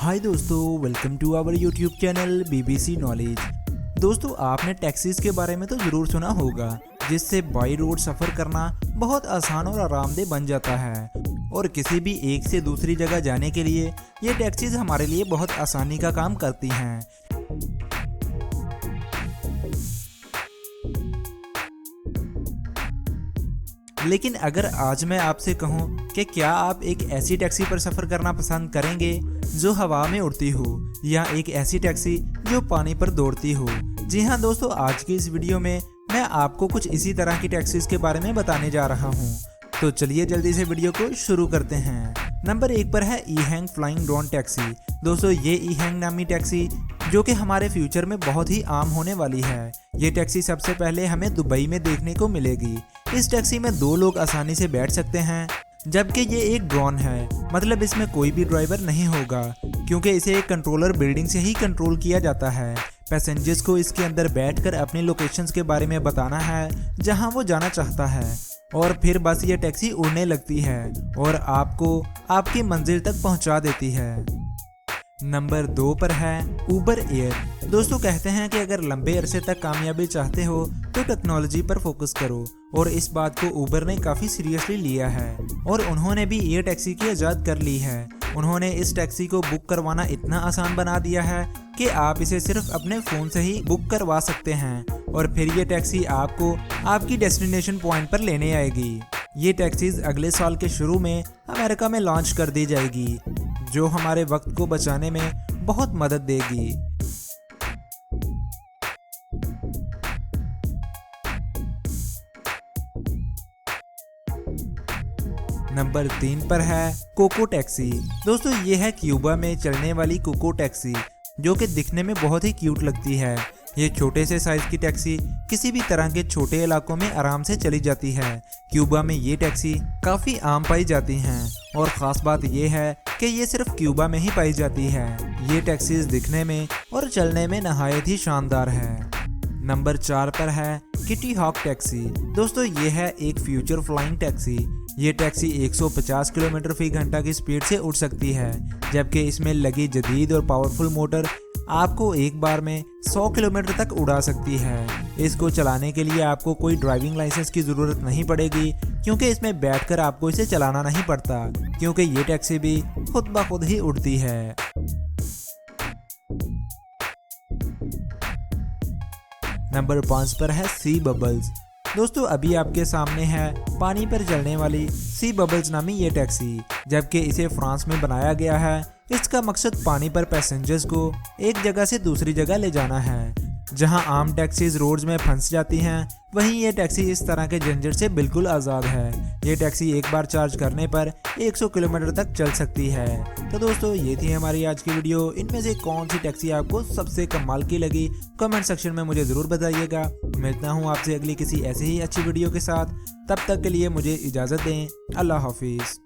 हाय दोस्तों, welcome to our YouTube channel BBC knowledge. दोस्तों, आपने टैक्सीज के बारे में तो ज़रूर सुना होगा, जिससे बाई रोड सफ़र करना बहुत आसान और आरामदेह बन जाता है और किसी भी एक से दूसरी जगह जाने के लिए ये टैक्सीज हमारे लिए बहुत आसानी का काम करती हैं। लेकिन अगर आज मैं आपसे कहूं कि क्या आप एक ऐसी टैक्सी पर सफ़र करना पसंद करेंगे जो हवा में उड़ती हो या एक ऐसी टैक्सी जो पानी पर दौड़ती हो। जी हाँ दोस्तों, आज की इस वीडियो में मैं आपको कुछ इसी तरह की टैक्सीज के बारे में बताने जा रहा हूँ। तो चलिए जल्दी से वीडियो को शुरू करते हैं। नंबर 1 पर है ईहैंग फ्लाइंग ड्रोन टैक्सी। दोस्तों, ये ईहैंग नामी टैक्सी जो कि हमारे फ्यूचर में बहुत ही आम होने वाली है। ये टैक्सी सबसे पहले हमें दुबई में देखने को मिलेगी। इस टैक्सी में 2 लोग आसानी से बैठ सकते हैं, जबकि ये एक ड्रोन है, मतलब इसमें कोई भी ड्राइवर नहीं होगा क्योंकि इसे एक कंट्रोलर बिल्डिंग से ही कंट्रोल किया जाता है। पैसेंजर्स को इसके अंदर बैठकर अपनी लोकेशंस के बारे में बताना है जहां वो जाना चाहता है और फिर बस ये टैक्सी उड़ने लगती है और आपको आपकी मंजिल तक पहुंचा देती है। नंबर 2 पर है उबर एयर। दोस्तों, कहते हैं कि अगर लंबे अरसे तक कामयाबी चाहते हो तो टेक्नोलॉजी पर फोकस करो और इस बात को उबर ने काफ़ी सीरियसली लिया है और उन्होंने भी ये टैक्सी की इजाज़त कर ली है। उन्होंने इस टैक्सी को बुक करवाना इतना आसान बना दिया है कि आप इसे सिर्फ अपने फ़ोन से ही बुक करवा सकते हैं और फिर ये टैक्सी आपको आपकी डेस्टिनेशन पॉइंट पर लेने आएगी। ये टैक्सीज अगले साल के शुरू में अमेरिका में लॉन्च कर दी जाएगी, जो हमारे वक्त को बचाने में बहुत मदद देगी। नंबर 3 पर है कोको टैक्सी। दोस्तों, ये है क्यूबा में चलने वाली कोको टैक्सी, जो कि दिखने में बहुत ही क्यूट लगती है। ये छोटे से साइज की टैक्सी किसी भी तरह के छोटे इलाकों में आराम से चली जाती है। क्यूबा में ये टैक्सी काफ़ी आम पाई जाती हैं और ख़ास बात यह है कि ये सिर्फ क्यूबा में ही पाई जाती है। ये टैक्सीज दिखने में और चलने में नहायत ही शानदार है। नंबर 4 पर है किटी हॉक टैक्सी। दोस्तों, ये है एक फ्यूचर फ्लाइंग टैक्सी। ये टैक्सी 150 किलोमीटर फी घंटा की स्पीड से उड़ सकती है, जबकि इसमें लगी जदीद और पावरफुल मोटर आपको एक बार में 100 किलोमीटर तक उड़ा सकती है। इसको चलाने के लिए आपको कोई ड्राइविंग लाइसेंस की ज़रूरत नहीं पड़ेगी क्योंकि इसमें बैठकर आपको इसे चलाना नहीं पड़ता, क्योंकि ये टैक्सी भी खुद ब खुद ही उड़ती है। नंबर 5 पर है सी बबल्स। दोस्तों, अभी आपके सामने है पानी पर चलने वाली सी बबल्स नामी ये टैक्सी, जबकि इसे फ्रांस में बनाया गया है। इसका मकसद पानी पर पैसेंजर्स को एक जगह से दूसरी जगह ले जाना है। जहां आम टैक्सीज रोड्स में फंस जाती हैं, वहीं ये टैक्सी इस तरह के झंझट से बिल्कुल आज़ाद है। ये टैक्सी एक बार चार्ज करने पर 100 किलोमीटर तक चल सकती है। तो दोस्तों, ये थी हमारी आज की वीडियो। इनमें से कौन सी टैक्सी आपको सबसे कमाल की लगी, कमेंट सेक्शन में मुझे ज़रूर बताइएगा। मिलता हूँ आपसे अगली किसी ऐसे ही अच्छी वीडियो के साथ। तब तक के लिए मुझे इजाज़त दें। अल्लाह हाफिज़।